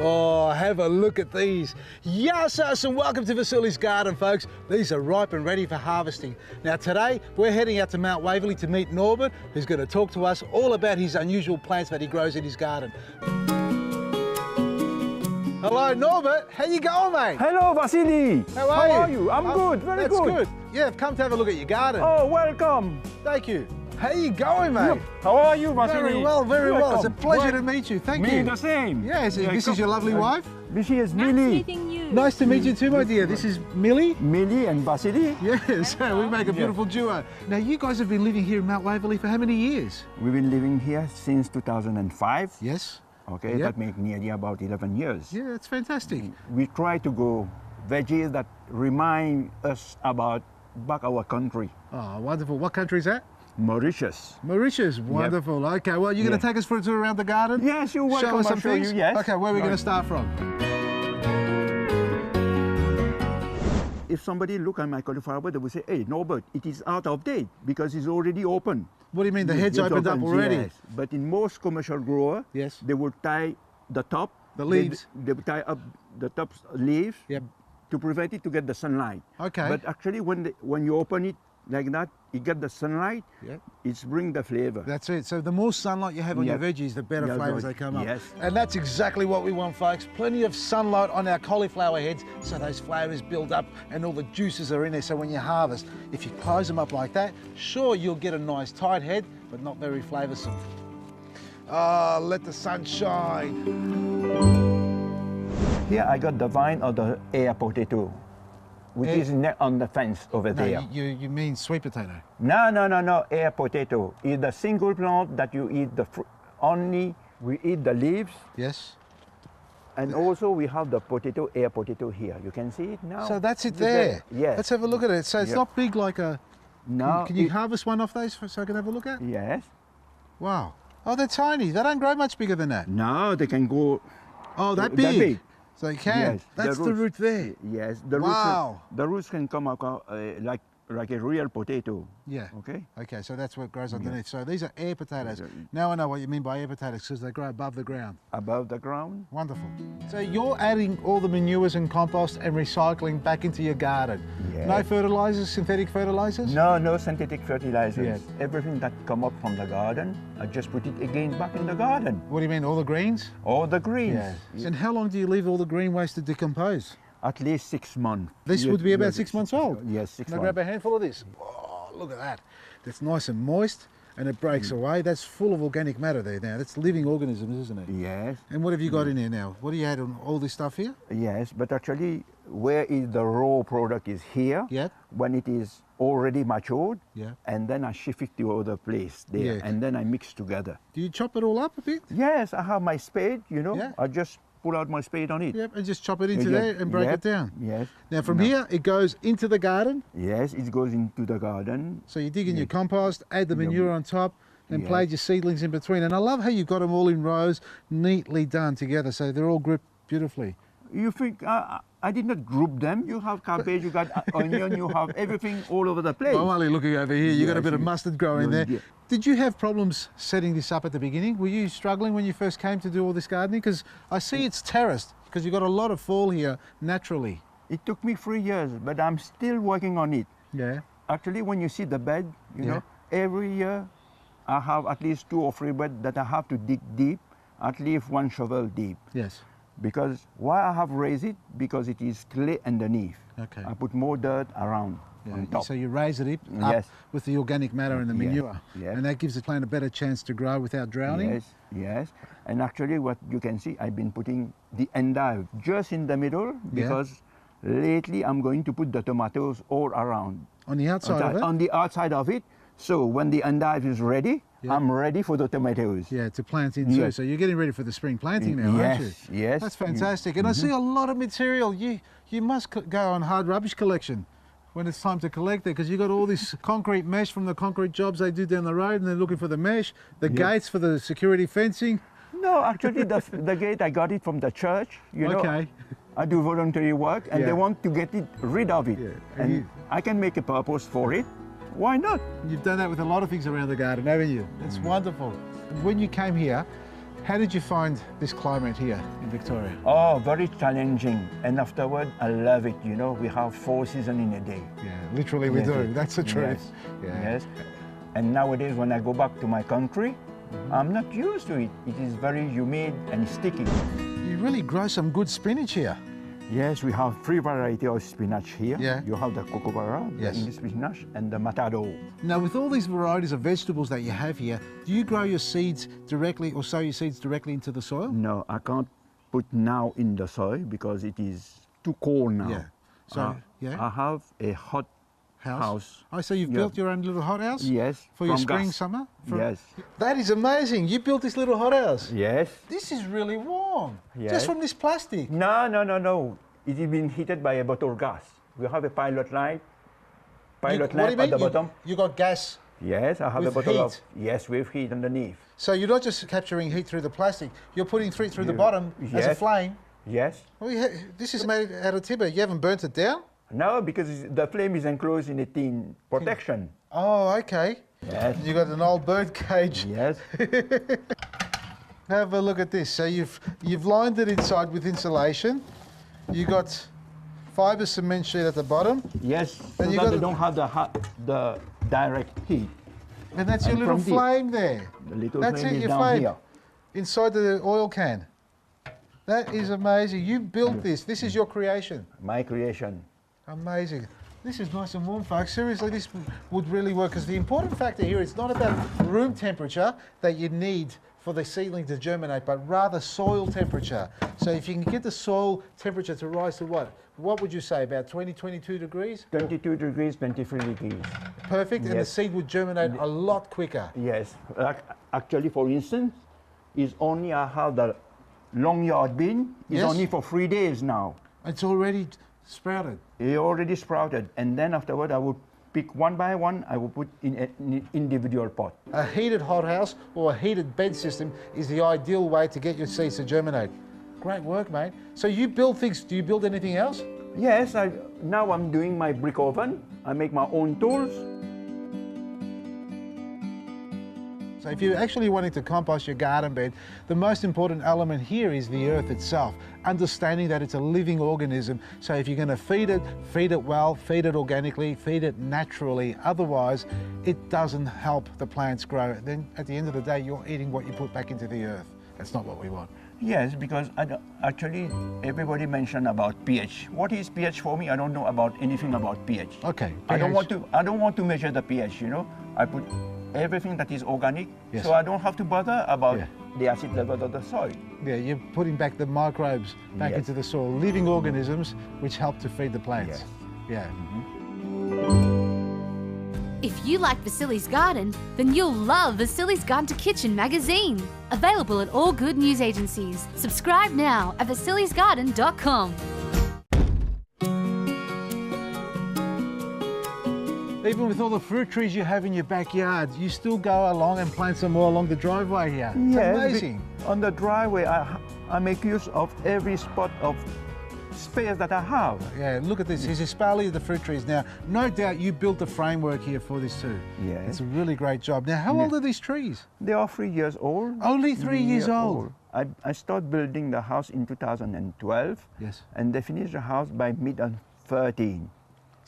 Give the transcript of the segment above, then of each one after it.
Oh, have a look at these. Yes, and welcome to Vasili's garden, folks. These are ripe and ready for harvesting. Now today, we're heading out to Mount Waverley to meet Norbert, who's going to talk to us all about his unusual plants that he grows in his garden. Hello, Norbert. How you going, mate? Hello, Vasili. How are you? I'm good, very that's good. Yeah, I've come to have a look at your garden. Oh, welcome. Thank you. How you going, mate? How are you, Vasili? Very well, very well. It's a pleasure to meet you. Thank you. Me the same. Yes, this is your lovely wife? This is Nice Millie. meeting you. Nice to meet you too, my dear. This is Millie? Millie and Vasili. Yes, we make a beautiful duo. Now, you guys have been living here in Mount Waverley for how many years? We've been living here since 2005. Yes. Okay, Yep. that makes nearly about 11 years. Yeah, that's fantastic. We try to grow veggies that remind us about back our country. Oh, wonderful. What country is that? Mauritius. Mauritius. Wonderful. Okay, well, you're going to take us for a tour around the garden? Yes, you're welcome. Show us I'll some show things? you, yes. Okay, where are we going to start from? If somebody look at my cauliflower, they will say, hey, Norbert, it is out of date because it's already open. What do you mean, the head's opened up already? Yes. But in most commercial grower, Yes. they will tie the top. The leaves. They will tie up the top leaves Yep. to prevent it to get the sunlight. Okay. But actually, when you open it like that, it get the sunlight. Yep. It's bring the flavor. That's it. So the more sunlight you have on your Yep. veggies, the better Yeah, flavours right. they come up. Yes. And that's exactly what we want, folks. Plenty of sunlight on our cauliflower heads so those flavours build up and all the juices are in there. So when you harvest, if you close them up like that, sure, you'll get a nice tight head, but not very flavoursome. Ah, let the sun shine. Here I got the vine of the air potato, which is on the fence over No, there. you mean sweet potato? No. Air potato is the single plant that you eat the fruit. Only we eat the leaves, Yes. and also we have the potato, air potato here. You can see it now. So that's it there. Yes. Let's have a look at it. So it's Yep. not big like a... Now, Can you harvest one off those so I can have a look at? Yes. Wow. Oh, they're tiny. They don't grow much bigger than that. Now they can go. Oh, that That big? big. So you can. Yes, That's the the root roots. there. Yes. Wow. The roots can come out like a real potato. Yeah. Okay. Okay, so that's what grows underneath. So these are air potatoes. Yes. Now I know what you mean by air potatoes because they grow above the ground. Above the ground. Wonderful. So you're adding all the manures and compost and recycling back into your garden. Yes. No fertilizers, synthetic fertilizers? No synthetic fertilizers. Yes. Everything that come up from the garden, I just put it again back in the garden. What do you mean, all the greens? All the greens. And how long do you leave all the green waste to decompose? At least 6 months. This would be about 6 months old? Yes, 6 Can I months. grab a handful of this? Oh, look at that. That's nice and moist and it breaks away. That's full of organic matter there now. That's living organisms, isn't it? Yes, And what have you got in there now? What do you add on all this stuff here? yes, but actually, where is the raw product is here. Yep. When it is already matured, Yeah. and then I shift it to other place there, Yeah. and then I mix together. Do you chop it all up a bit? Yes, I have my spade, you know. Yeah. I just pull out my spade on it. Yep, and just chop it into Yes, there and break yep, it down. Yes. Now from here, it goes into the garden. Yes, it goes into the garden. So you dig in your compost, add the manure on top, and Yeah. plant your seedlings in between. And I love how you've got them all in rows, neatly done together, so they're all grouped beautifully. You think I did not group them? You have cabbage, you got onion, you have everything all over the place. I'm only looking over here. You got a Yes, bit of mustard growing there. Yeah. Did you have problems setting this up at the beginning? Were you struggling when you first came to do all this gardening? Because I see it's terraced, because you've got a lot of fall here naturally. It took me 3 years, but I'm still working on it. Yeah. Actually, when you see the bed, you Yeah. know, every year I have at least 2 or 3 beds that I have to dig deep, at least 1 shovel deep. Yes. Because why I have raised it? Because it is clay underneath. Okay. I put more dirt around on top. So you raise it up Yes. with the organic matter and the Yes, manure. yes. And that gives the plant a better chance to grow without drowning. Yes, yes. And actually what you can see, I've been putting the endive just in the middle because lately I'm going to put the tomatoes all around. On the outside of it? On the outside of it. So when the endive is ready, Yeah. I'm ready for the tomatoes. Yeah, to plant in too. Yes. So you're getting ready for the spring planting now, aren't you? Yes, yes. That's fantastic. And I see a lot of material. You must go on hard rubbish collection when it's time to collect it, because you got all this concrete mesh from the concrete jobs they do down the road, and they're looking for the mesh, the gates for the security fencing. No, actually the gate, I got it from the church, you know. Okay. I do voluntary work and Yeah. they want to get it rid of it. Yeah. And I can make a purpose for it. Why not? You've done that with a lot of things around the garden, haven't you? It's wonderful. When you came here, How did you find this climate here in Victoria? Oh, very challenging. And afterward, I love it. You know, we have 4 seasons in a day. Yeah, literally we do. That's the truth. Yes. Yeah. Yes. And nowadays, when I go back to my country, I'm not used to it. It is very humid and sticky. You really grow some good spinach here. Yes, we have 3 varieties of spinach here. Yeah. You have the Kookaburra, the Yes. English spinach, and the Matado. Now, with all these varieties of vegetables that you have here, do you grow your seeds directly or sow your seeds directly into the soil? No, I can't put now in the soil because it is too cold now. Yeah. So, yeah. I have a hot house. Oh, so you've Yeah. built your own little hothouse? Yes. For your from spring, gas. summer? Yes. That is amazing. You built this little hothouse. Yes. This is really warm. Yes. Just from this plastic. No. It has been heated by a bottle gas. We have a pilot light. Pilot What do you lamp mean? at the bottom. You got gas. Yes, I have with a bottle of. heat? Yes, with heat underneath. So you're not just capturing heat through the plastic, you're putting heat through the bottom as a Yes. flame. Yes. Well, this is made out of timber. You haven't burnt it down? No, because the flame is enclosed in a tin protection. Oh, okay. Yes. You got an old bird cage. Yes. Have a look at this. So you've lined it inside with insulation. You got fibre cement sheet at the bottom, Yes. So And you that got they a- don't have the direct heat. and that's your And little from the- flame there. The little That's flame it, is your down flame. here. Inside the oil can. That is amazing. You built this. This is your creation. My creation. Amazing. This is nice and warm, folks. Seriously, this would really work, because the important factor here is not about room temperature that you need for the seedling to germinate, but rather soil temperature. So if you can get the soil temperature to rise to what would you say, about 20, 22 degrees? 22 degrees, 23 degrees. Perfect, and the Yes. seed would germinate a lot quicker. Yes. Actually, for instance, is only I have the long yard bean. It's Yes. only for 3 days now. It's already sprouted. It already sprouted, and then afterward I would pick one by one. I would put in an individual pot. A heated hothouse or a heated bed system is the ideal way to get your seeds to germinate. Great work, mate. So you build things. Do you build anything else? Yes. Now I'm doing my brick oven. I make my own tools. So if you're actually wanting to compost your garden bed, the most important element here is the earth itself, understanding that it's a living organism. So if you're going to feed it well, feed it organically, feed it naturally. Otherwise, it doesn't help the plants grow. Then at the end of the day, you're eating what you put back into the earth. That's not what we want. Yes, because actually everybody mentioned about pH. What is pH for me? I don't know about anything about pH. Okay. I don't pH. want to measure the pH. You know, I put everything that is organic, Yes. so I don't have to bother about Yeah. the acid level of the soil. Yeah, you're putting back the microbes back Yes. into the soil, living organisms which help to feed the plants. Yes. Yeah. If you like Vasili's Garden, then you'll love Vasili's Garden to Kitchen magazine. Available at all good news agencies. Subscribe now at vasilisgarden.com. Even with all the fruit trees you have in your backyard, you still go along and plant some more along the driveway here. It's amazing. On the driveway, I make use of every spot of space that I have. Yeah, look at this. Here's especially the fruit trees. Now, no doubt you built the framework here for this too. Yes. It's a really great job. Now, how old are these trees? They are 3 years old. Only 3 years old. I started building the house in 2012. Yes. And they finished the house by mid-13.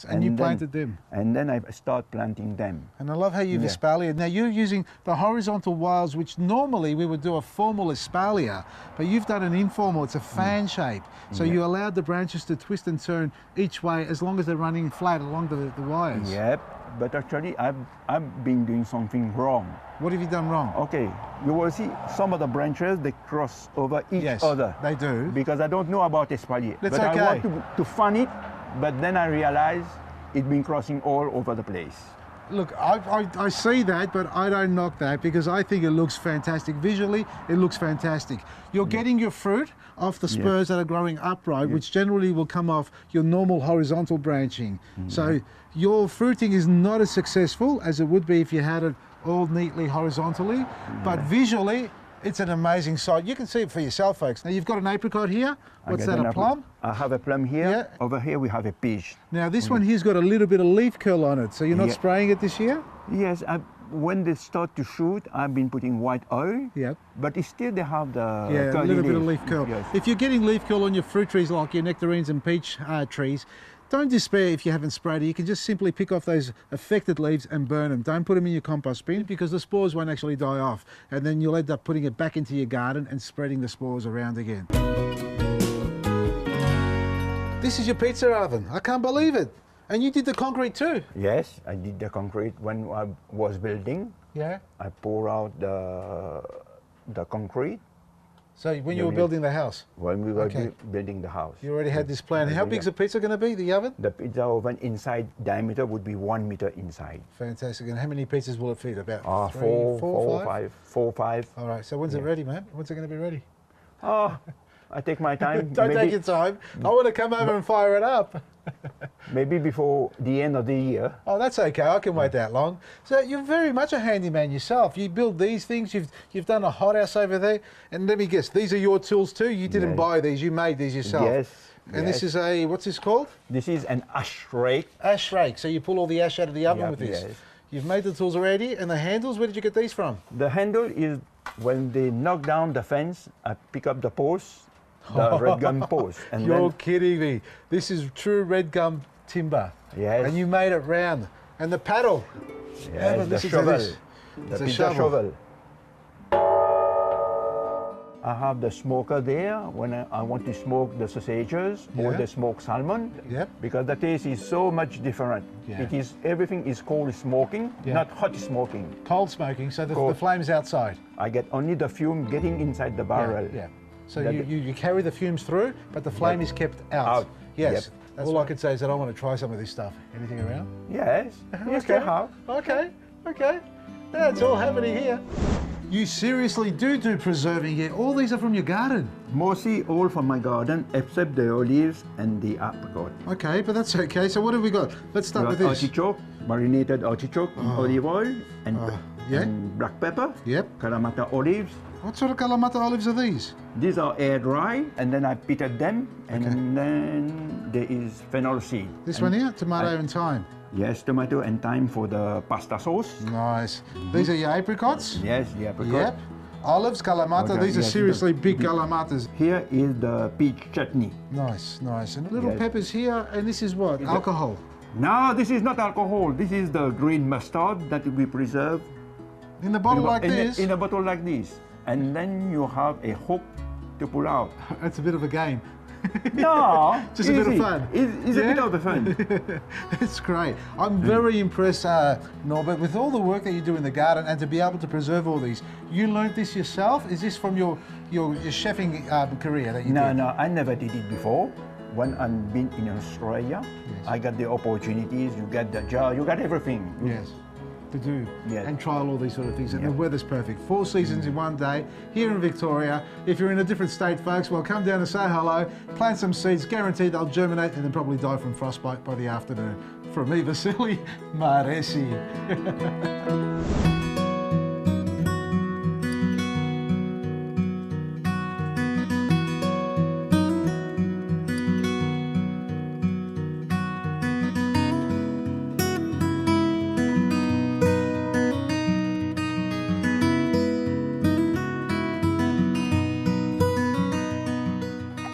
And you then- planted them. And then I start planting them. And I love how you've Yeah. espaliered. Now you're using the horizontal wiles, which normally we would do a formal espalier, but you've done an informal. It's a fan shape. So Yeah. you allowed the branches to twist and turn each way as long as they're running flat along the wires. Yep. But actually, I've been doing something wrong. What have you done wrong? Okay, you will see some of the branches, they cross over each Yes, other. they do. Because I don't know about espalier. That's but okay. I want to fan it, but then I realize it's been crossing all over the place. Look, I see that, but I don't knock that because I think it looks fantastic. Visually, it looks fantastic. You're getting your fruit off the spurs that are growing upright, which generally will come off your normal horizontal branching. So your fruiting is not as successful as it would be if you had it all neatly horizontally, but visually, it's an amazing sight. You can see it for yourself, folks. Now, you've got an apricot here. What's that, a plum? I have a plum here. Yeah. Over here we have a peach. Now, this one here's got a little bit of leaf curl on it, so you're not Yeah. spraying it this year? Yes, when they start to shoot, I've been putting white oil. Yep. But it's still they have the Yeah, a curly little bit of leaf. leaf curl. Yes. If you're getting leaf curl on your fruit trees like your nectarines and peach trees, don't despair if you haven't sprayed it. You can just simply pick off those affected leaves and burn them. Don't put them in your compost bin because the spores won't actually die off. And then you'll end up putting it back into your garden and spreading the spores around again. This is your pizza oven. I can't believe it. And you did the concrete too. Yes, I did the concrete when I was building. Yeah. I pour out the concrete So when you were building the house, when we were Okay. building the house. you already had this plan. How big's the pizza going to be, the oven? The pizza oven inside diameter would be 1 meter inside. Fantastic. And how many pizzas will it feed? About three, Four, five? five. All right. So when's it ready, man? When's it going to be ready? Oh, I take my time. Don't take your time. I want to come over and fire it up. Maybe before the end of the year. Oh, that's okay. I can wait that long. So you're very much a handyman yourself. You build these things. You've done a hothouse over there. And let me guess, these are your tools too? You didn't Yes. buy these. You made these yourself. Yes. And this yes. is a, what's this called? This is an ash rake. Ash rake. So you pull all the ash out of the oven Yep, with this. yes. You've made the tools already. And the handles, where did you get these from? The handle is when they knock down the fence, I pick up the post, the red gum post. And You're then, kidding me. This is true red gum timber. Yes. And you made it round. And the paddle. yes, but the listen to shovel. this. The It's a pizza shovel. I have the smoker there when I want to smoke the sausages or Yeah. the smoked salmon. Yep. Because the taste is so much different. Yeah. It is everything is cold smoking, Yeah. not hot smoking. Cold smoking, so the Cold. flame's outside. I get only the fume getting inside the barrel. Yeah. So That- you carry the fumes through, but the flame is kept out. Out. Yes. Yep. That's all I can say is that I want to try some of this stuff. Anything around? Yes. Yes, Okay. they have. Okay. Okay. Yeah, it's all happening here. You seriously do preserving here. All these are from your garden. Mostly all from my garden except the olives and the apricot. Okay, but that's okay. So what have we got? Let's start with this. Artichoke, marinated artichoke in olive oil and, yeah. and black pepper. Yep. Kalamata olives. What sort of Kalamata olives are these? These are air dry, and then I pitted them, and then there is fennel seed. This And one here, tomato and thyme. Yes, tomato and thyme for the pasta sauce. Nice. These are your apricots? Yes, the apricot. Yep. Olives, Kalamata. Okay, These are yes, seriously the big big- Kalamatas. Here is the peach chutney. Nice, nice. And little Yes. peppers here, and this is what? Alcohol. No, this is not alcohol. This is the green mustard that we preserve In the bottle like in, this? in a bottle like this. And then you have a hook to pull out. That's a bit of a game. No, Just a bit of easy. fun. It's a Yeah? bit of the fun. That's great. I'm very impressed, Norbert, with all the work that you do in the garden and to be able to preserve all these. You learned this yourself? Is this from your chefing career that you No, did? no, I never did it before. When I've been in Australia, I got the opportunities. You get the jar, you got everything. Yes. To do Yes. and trial all these sort of things. And Yeah. the weather's perfect. 4 seasons in one day here in Victoria. If you're in a different state, folks, well, come down and say hello, plant some seeds, guaranteed they'll germinate and then probably die from frostbite by the afternoon. From me, Vasili, Maresi.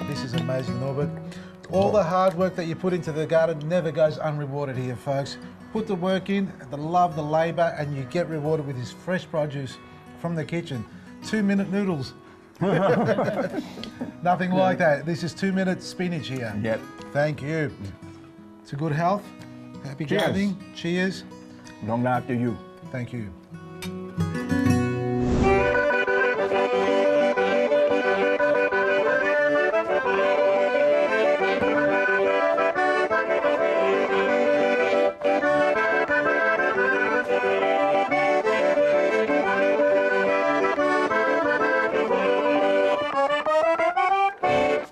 This is amazing, Norbert. All the hard work that you put into the garden never goes unrewarded here, folks. Put the work in, the love, the labour, and you get rewarded with this fresh produce from the kitchen. 2-minute noodles. Nothing like that. This is 2-minute spinach here. Yep. Thank you. To good health, happy Cheers. gardening. Cheers. Long life to you. Thank you.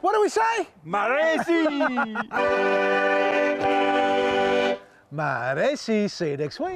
What do we say? Maresi! Maresi. See you next week.